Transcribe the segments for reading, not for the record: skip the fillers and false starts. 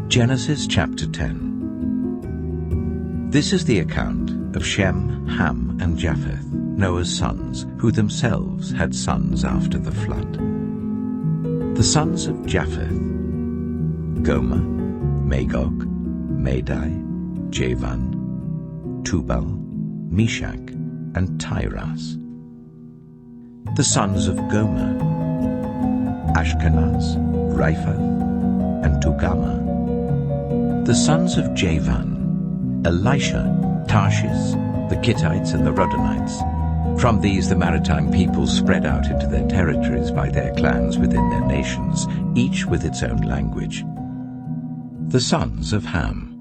Genesis chapter 10. This is the account of Shem, Ham, and Japheth, Noah's sons, who themselves had sons after the flood. The sons of Japheth: Gomer, Magog, Madai, Javan, Tubal, Meshach, and Tyras. The sons of Gomer: Ashkenaz, Riphath, and Togarmah. The sons of Javan: Elisha, Tarshish, the Kittites, and the Rodanites. From these the maritime peoples spread out into their territories by their clans within their nations, each with its own language. The sons of Ham: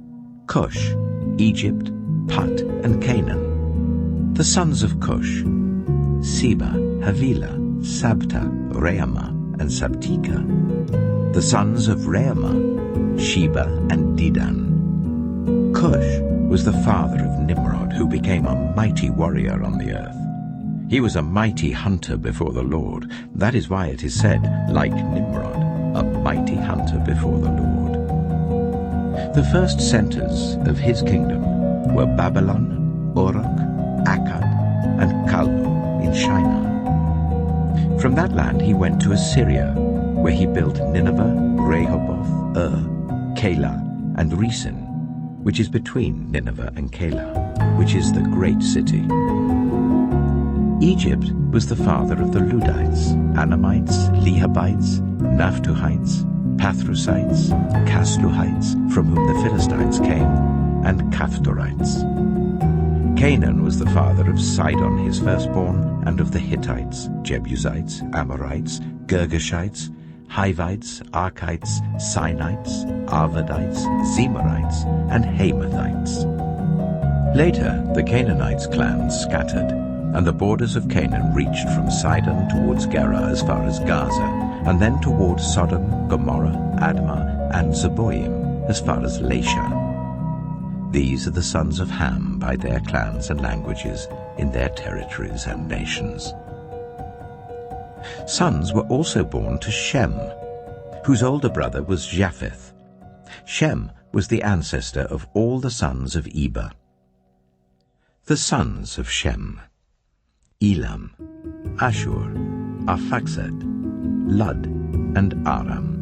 Cush, Egypt, Put, and Canaan. The sons of Cush: Seba, Havilah, Sabta, Reamah, and Sabtika. The sons of Reamah: Sheba and Dedan. Cush was the father of Nimrod, who became a mighty warrior on the earth. He was a mighty hunter before the Lord. That is why it is said, like Nimrod, a mighty hunter before the Lord. The first centers of his kingdom were Babylon, Uruk, Akkad, and Calno in Shinar. From that land he went to Assyria, where he built Nineveh, Rehoboth, Calah, and Resen, which is between Nineveh and Calah, which is the great city. Egypt was the father of the Ludites, Anamites, Lehabites, Naphtuhites, Pathrusites, Casluhites, from whom the Philistines came, and Caphtorites. Canaan was the father of Sidon his firstborn, and of the Hittites, Jebusites, Amorites, Girgashites, Hivites, Archites, Sinites, Arvadites, Zemarites, and Hamathites. Later, the Canaanites' clans scattered, and the borders of Canaan reached from Sidon towards Gerar as far as Gaza, and then towards Sodom, Gomorrah, Admah, and Zeboim as far as Lasha. These are the sons of Ham by their clans and languages in their territories and nations. Sons were also born to Shem, whose older brother was Japheth. Shem was the ancestor of all the sons of Eber. The sons of Shem: Elam, Ashur, Arphaxad, Lud, and Aram.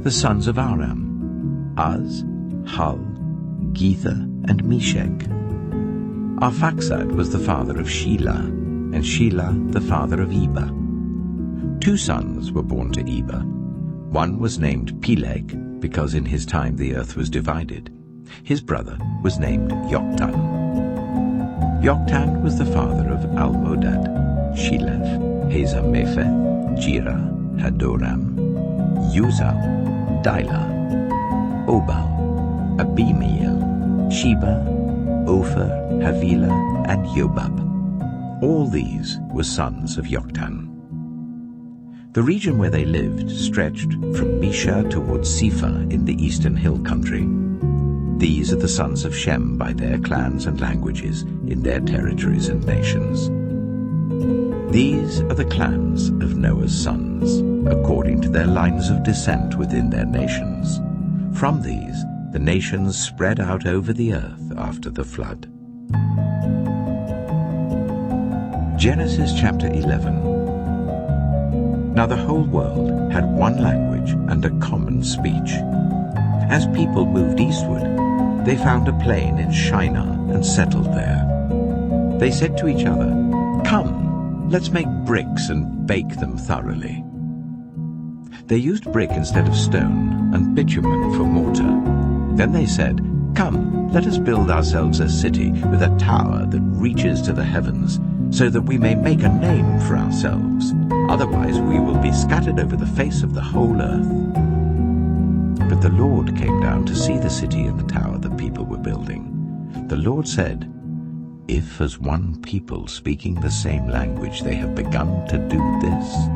The sons of Aram: Az, Hul, Gether, and Meshech. Arphaxad was the father of Shelah, and Shelah the father of Eber. 2 sons were born to Eber. One was named Peleg, because in his time the earth was divided. His brother was named Yoktan. Yoktan was the father of Almodad, Sheleph, Hazamepheth, Jirah, Hadoram, Uzal, Dilah, Obal, Abimael, Sheba, Ophir, Havilah, and Yobab. All these were sons of Yoktan. The region where they lived stretched from Mesha towards Sephar in the eastern hill country. These are the sons of Shem by their clans and languages in their territories and nations. These are the clans of Noah's sons, according to their lines of descent within their nations. From these, the nations spread out over the earth after the flood. Genesis chapter 11. Now the whole world had one language and a common speech. As people moved eastward, they found a plain in Shinar and settled there. They said to each other, "Come, let's make bricks and bake them thoroughly." They used brick instead of stone and bitumen for mortar. Then they said, "Come, let us build ourselves a city with a tower that reaches to the heavens, so that we may make a name for ourselves. Otherwise we will be scattered over the face of the whole earth." But the Lord came down to see the city and the tower that people were building. The Lord said, "If as one people speaking the same language they have begun to do this,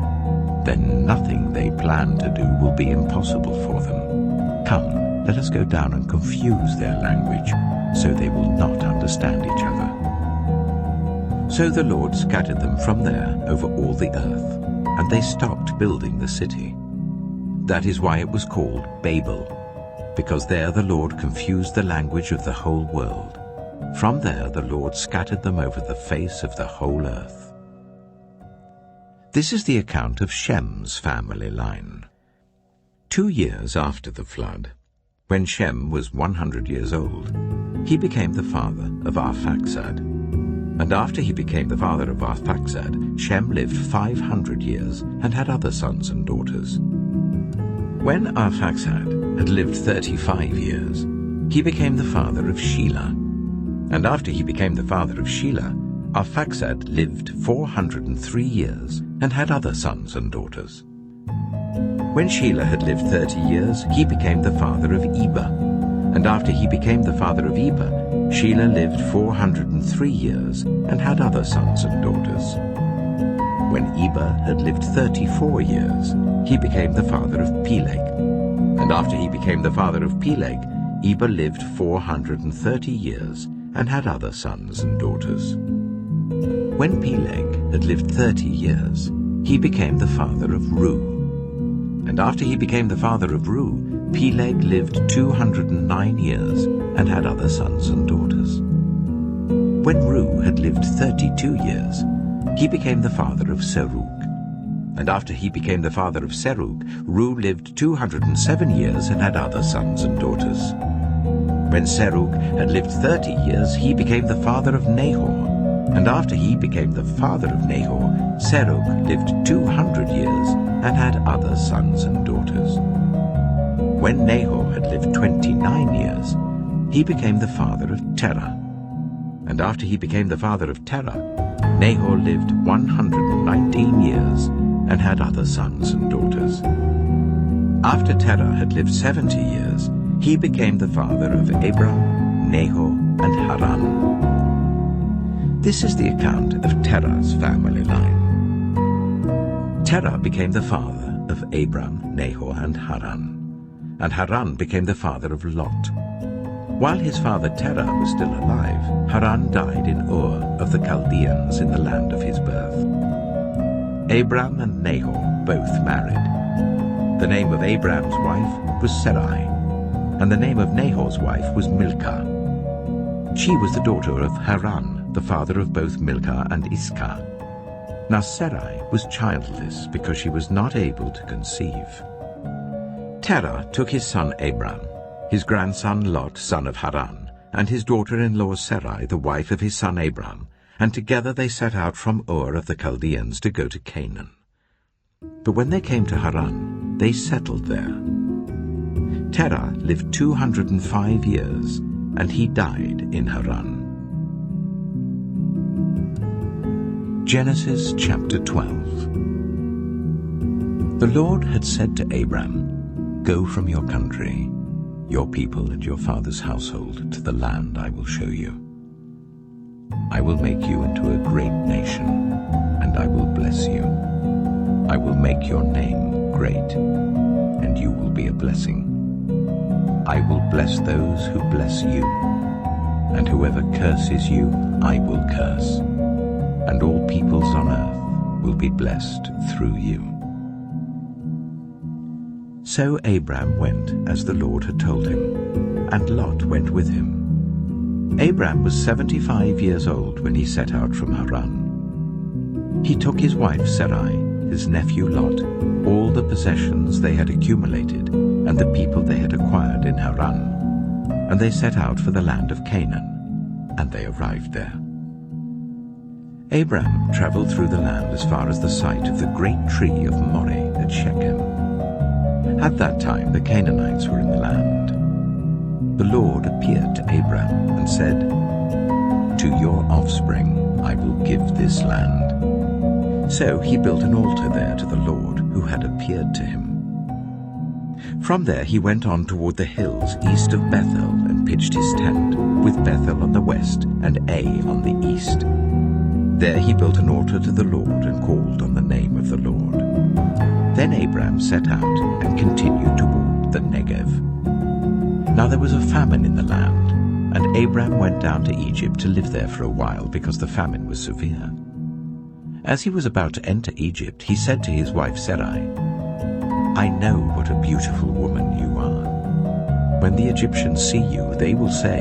then nothing they plan to do will be impossible for them. Come, let us go down and confuse their language, so they will not understand each other." So the Lord scattered them from there over all the earth, and they stopped building the city. That is why it was called Babel, because there the Lord confused the language of the whole world. From there the Lord scattered them over the face of the whole earth. This is the account of Shem's family line. 2 years after the flood, when Shem was 100 years old, he became the father of Arphaxad. And after he became the father of Arphaxad, Shem lived 500 years and had other sons and daughters. When Arphaxad had lived 35 years, he became the father of Shelah. And after he became the father of Shelah, Arphaxad lived 403 years and had other sons and daughters. When Shelah had lived 30 years, he became the father of Eber. And after he became the father of Eber, Shelah lived 403 years and had other sons and daughters. When Eber had lived 34 years, he became the father of Peleg. And after he became the father of Peleg, Eber lived 430 years and had other sons and daughters. When Peleg had lived 30 years, he became the father of Reu. And after he became the father of Reu, Peleg lived 209 years and had other sons and daughters. When Reu had lived 32 years, he became the father of Serug. And after he became the father of Serug, Reu lived 207 years and had other sons and daughters. When Serug had lived 30 years, he became the father of Nahor. And after he became the father of Nahor, Serug lived 200 years and had other sons and daughters. When Nahor had lived 29 years, he became the father of Terah. And after he became the father of Terah, Nahor lived 119 years and had other sons and daughters. After Terah had lived 70 years, he became the father of Abram, Nahor, and Haran. This is the account of Terah's family line. Terah became the father of Abram, Nahor, and Haran. And Haran became the father of Lot. While his father Terah was still alive, Haran died in Ur of the Chaldeans in the land of his birth. Abram and Nahor both married. The name of Abram's wife was Sarai, and the name of Nahor's wife was Milcah. She was the daughter of Haran, the father of both Milcah and Iscah. Now Sarai was childless because she was not able to conceive. Terah took his son Abram, his grandson Lot, son of Haran, and his daughter-in-law Sarai, the wife of his son Abram, and together they set out from Ur of the Chaldeans to go to Canaan. But when they came to Haran, they settled there. Terah lived 205 years, and he died in Haran. Genesis chapter 12. The Lord had said to Abram, "Go from your country, your people and your father's household to the land I will show you. I will make you into a great nation, and I will bless you. I will make your name great, and you will be a blessing. I will bless those who bless you, and whoever curses you I will curse, and all peoples on earth will be blessed through you." So Abram went as the Lord had told him, and Lot went with him. Abram was 75 years old when he set out from Haran. He took his wife Sarai, his nephew Lot, all the possessions they had accumulated, and the people they had acquired in Haran, and they set out for the land of Canaan, and they arrived there. Abram traveled through the land as far as the site of the great tree of Moreh at Shechem. At that time the Canaanites were in the land. The Lord appeared to Abram and said, "To your offspring I will give this land." So he built an altar there to the Lord who had appeared to him. From there he went on toward the hills east of Bethel and pitched his tent, with Bethel on the west and Ai on the east. There he built an altar to the Lord and called on the name of the Lord. Then Abram set out and continued toward the Negev. Now there was a famine in the land, and Abram went down to Egypt to live there for a while because the famine was severe. As he was about to enter Egypt, he said to his wife Sarai, "I know what a beautiful woman you are." When the Egyptians see you, they will say,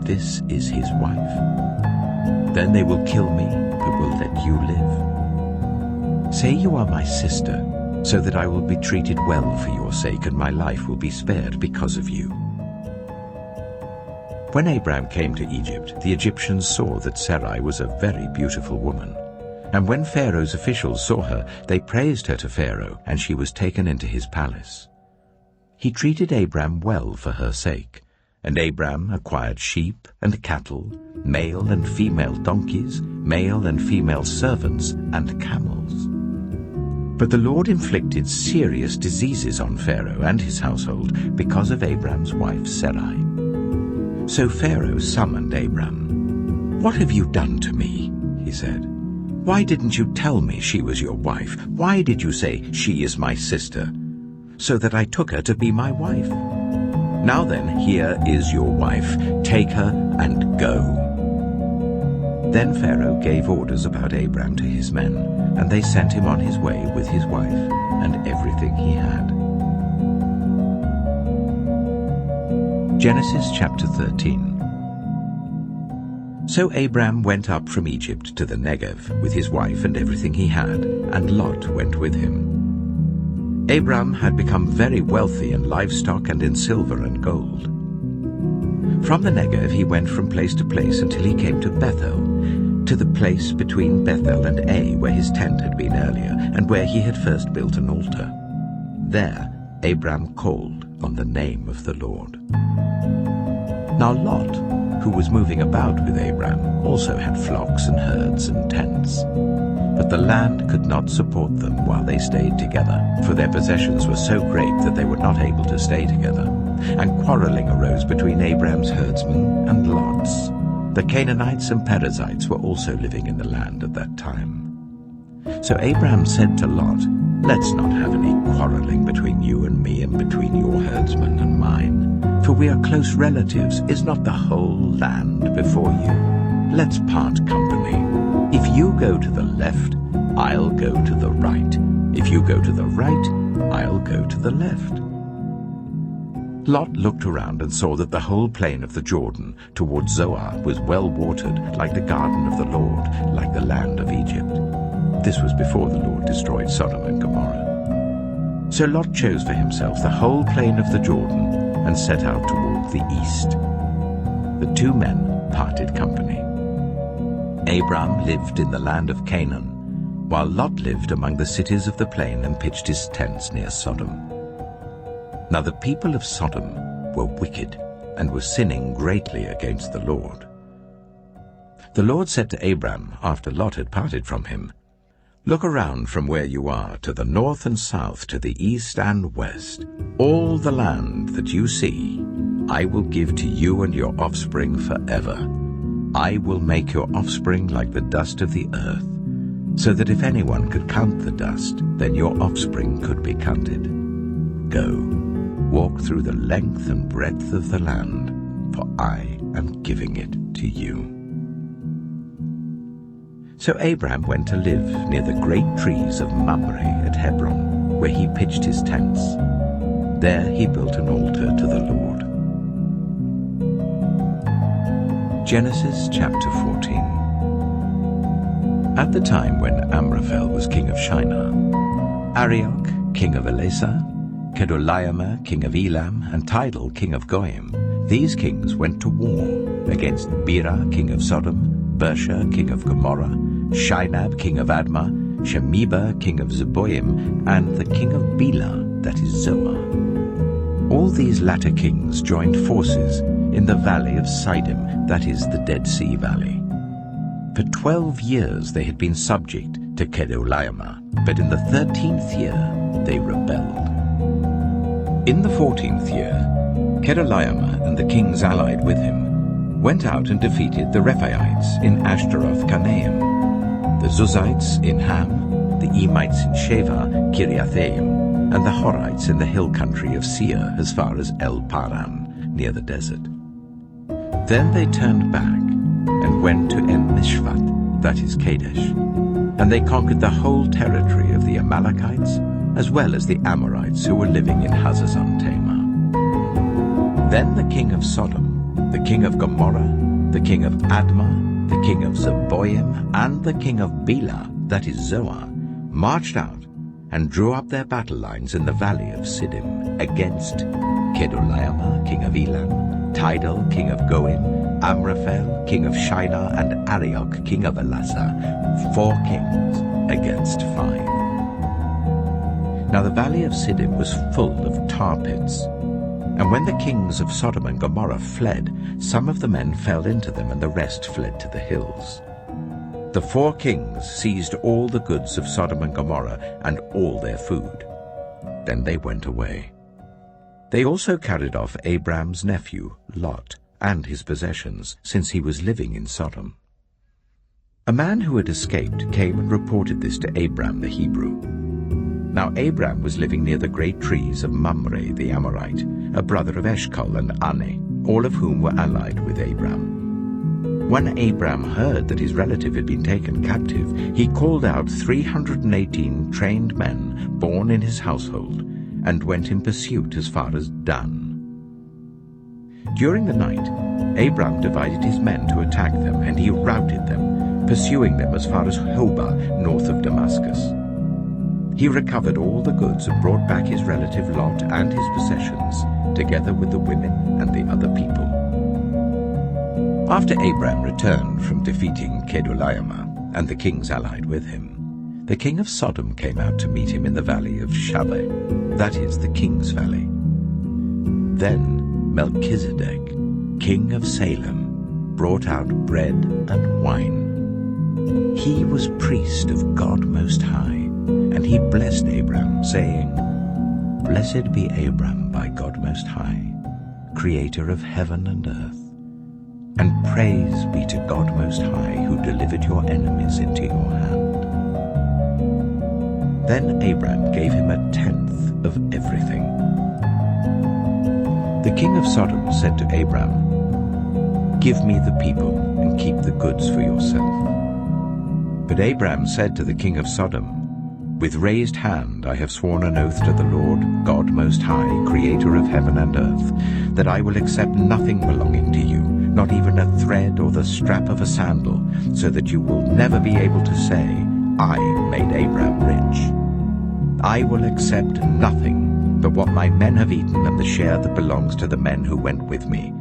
'This is his wife.' Then they will kill me, but will let you live. Say you are my sister, so that I will be treated well for your sake, and my life will be spared because of you." When Abram came to Egypt, the Egyptians saw that Sarai was a very beautiful woman. And when Pharaoh's officials saw her, they praised her to Pharaoh, and she was taken into his palace. He treated Abram well for her sake, and Abram acquired sheep and cattle, male and female donkeys, male and female servants, and camels. But the Lord inflicted serious diseases on Pharaoh and his household because of Abram's wife Sarai. So Pharaoh summoned Abram. "What have you done to me?" he said. "Why didn't you tell me she was your wife? Why did you say, 'She is my sister,' so that I took her to be my wife? Now then, here is your wife. Take her and go." Then Pharaoh gave orders about Abram to his men, and they sent him on his way with his wife and everything he had. Genesis chapter 13. So Abram went up from Egypt to the Negev with his wife and everything he had, and Lot went with him. Abram had become very wealthy in livestock and in silver and gold. From the Negev he went from place to place until he came to Bethel, to the place between Bethel and Ai, where his tent had been earlier, and where he had first built an altar. There Abram called on the name of the Lord. Now Lot, who was moving about with Abram, also had flocks and herds and tents. But the land could not support them while they stayed together, for their possessions were so great that they were not able to stay together. And quarreling arose between Abram's herdsmen and Lot's. The Canaanites and Perizzites were also living in the land at that time. So Abram said to Lot, "Let's not have any quarreling between you and me and between your herdsmen and mine. For we are close relatives. Is not the whole land before you? Let's part company. If you go to the left, I'll go to the right. If you go to the right, I'll go to the left." Lot looked around and saw that the whole plain of the Jordan toward Zoar was well watered, like the garden of the Lord, like the land of Egypt. This was before the Lord destroyed Sodom and Gomorrah. So Lot chose for himself the whole plain of the Jordan and set out toward the east. The two men parted company. Abram lived in the land of Canaan, while Lot lived among the cities of the plain and pitched his tents near Sodom. Now the people of Sodom were wicked and were sinning greatly against the Lord. The Lord said to Abram, after Lot had parted from him, "Look around from where you are to the north and south, to the east and west. All the land that you see, I will give to you and your offspring forever. I will make your offspring like the dust of the earth, so that if anyone could count the dust, then your offspring could be counted. Go, walk through the length and breadth of the land, for I am giving it to you." So Abram went to live near the great trees of Mamre at Hebron, where he pitched his tents. There he built an altar to the Lord. Genesis chapter 14. At the time when Amraphel was king of Shinar, Arioch, king of Elasah, Kedorlaomer, king of Elam, and Tidal, king of Goyim, these kings went to war against Bera, king of Sodom, Bersha, king of Gomorrah, Shinab, king of Admah, Shemeba, king of Zeboim, and the king of Bela, that is Zoar. All these latter kings joined forces in the valley of Siddim, that is the Dead Sea Valley. For 12 years they had been subject to Kedorlaomer, but in the 13th year they rebelled. In the 14th year, Kedorlaomer and the kings allied with him went out and defeated the Rephaites in Ashtaroth-Karnaim, the Zuzites in Ham, the Emites in Sheva, Kiriathaim, and the Horites in the hill country of Seir as far as El-Paran, near the desert. Then they turned back and went to En-Mishpat, that is Kadesh, and they conquered the whole territory of the Amalekites, as well as the Amorites who were living in Hazazon Tamar. Then the king of Sodom, the king of Gomorrah, the king of Admah, the king of Zeboim, and the king of Bela, that is Zoar, marched out and drew up their battle lines in the valley of Siddim against Kedorlaomer, king of Elam, Tidal, king of Goim, Amraphel, king of Shinar, and Arioch, king of Elasah, 4 kings against 5. Now the valley of Siddim was full of tar pits. And when the kings of Sodom and Gomorrah fled, some of the men fell into them, and the rest fled to the hills. The 4 kings seized all the goods of Sodom and Gomorrah and all their food. Then they went away. They also carried off Abram's nephew, Lot, and his possessions, since he was living in Sodom. A man who had escaped came and reported this to Abram the Hebrew. Now Abram was living near the great trees of Mamre the Amorite, a brother of Eshcol and Ane, all of whom were allied with Abram. When Abram heard that his relative had been taken captive, he called out 318 trained men born in his household, and went in pursuit as far as Dan. During the night, Abram divided his men to attack them, and he routed them, pursuing them as far as Hobah, north of Damascus. He recovered all the goods and brought back his relative Lot and his possessions, together with the women and the other people. After Abram returned from defeating Kedorlaomer and the kings allied with him, the king of Sodom came out to meet him in the valley of Suchet, that is, the king's valley. Then Melchizedek, king of Salem, brought out bread and wine. He was priest of God Most High, and he blessed Abram, saying, "Blessed be Abram by God Most High, creator of heaven and earth. And praise be to God Most High, who delivered your enemies into your hand." Then Abram gave him 1/10 of everything. The king of Sodom said to Abram, "Give me the people and keep the goods for yourself." But Abram said to the king of Sodom, "With raised hand I have sworn an oath to the Lord, God Most High, creator of heaven and earth, that I will accept nothing belonging to you, not even a thread or the strap of a sandal, so that you will never be able to say, 'I made Abram rich.' I will accept nothing but what my men have eaten and the share that belongs to the men who went with me,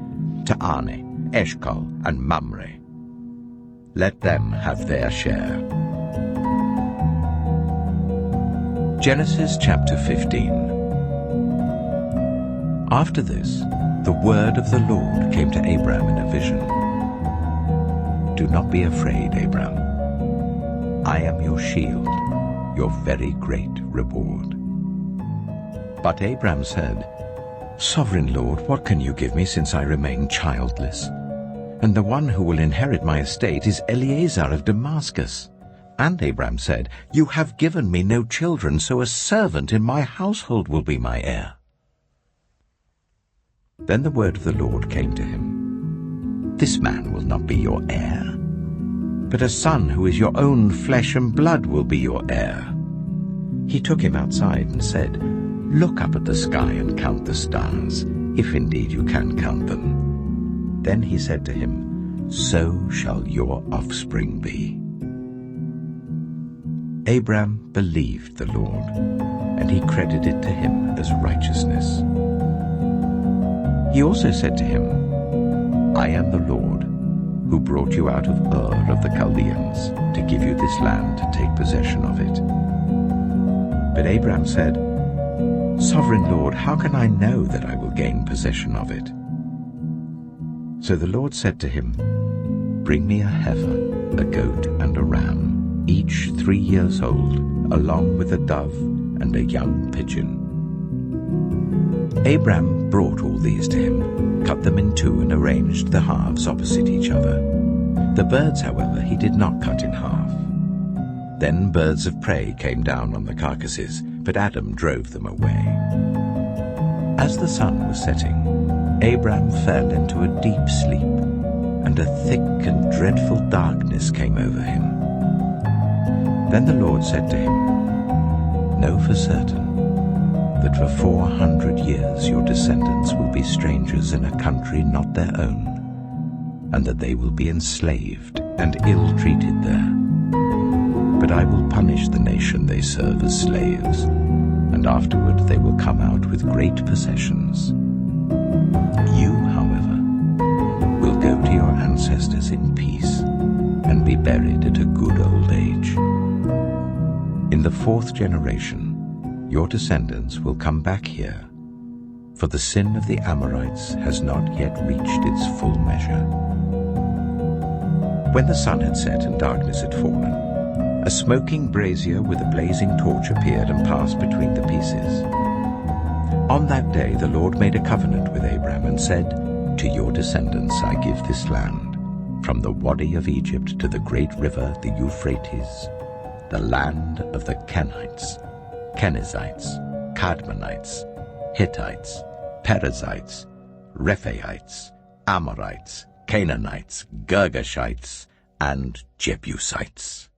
to Ane, Eshcol, and Mamre. Let them have their share." Genesis chapter 15. After this, the word of the Lord came to Abram in a vision. "Do not be afraid, Abram. I am your shield, your very great reward." But Abram said, "Sovereign Lord, what can you give me, since I remain childless? And the one who will inherit my estate is Eliezer of Damascus." And Abram said, "You have given me no children, so a servant in my household will be my heir." Then the word of the Lord came to him, "This man will not be your heir, but a son who is your own flesh and blood will be your heir." He took him outside and said, "Look up at the sky and count the stars, if indeed you can count them." Then he said to him, "So shall your offspring be." Abram believed the Lord, and he credited to him as righteousness. He also said to him, "I am the Lord, who brought you out of Ur of the Chaldeans, to give you this land to take possession of it." But Abram said, "Sovereign Lord, how can I know that I will gain possession of it?" So the Lord said to him, "Bring me a heifer, a goat, and a ram, each 3 years old, along with a dove and a young pigeon." Abram brought all these to him, cut them in 2, and arranged the halves opposite each other. The birds, however, he did not cut in half. Then birds of prey came down on the carcasses, but Adam drove them away. As the sun was setting, Abram fell into a deep sleep, and a thick and dreadful darkness came over him. Then the Lord said to him, "Know for certain that for 400 years your descendants will be strangers in a country not their own, and that they will be enslaved and ill-treated there. But I will punish the nation they serve as slaves, and afterward they will come out with great possessions. You, however, will go to your ancestors in peace and be buried at a good old age. In the 4th generation, your descendants will come back here, for the sin of the Amorites has not yet reached its full measure. When the sun had set and darkness had fallen, a smoking brazier with a blazing torch appeared and passed between the pieces. On that day the Lord made a covenant with Abram and said, "To your descendants I give this land, from the Wadi of Egypt to the great river, the Euphrates, the land of the Kenites, Kenizzites, Kadmonites, Hittites, Perizzites, Rephaites, Amorites, Canaanites, Girgashites, and Jebusites."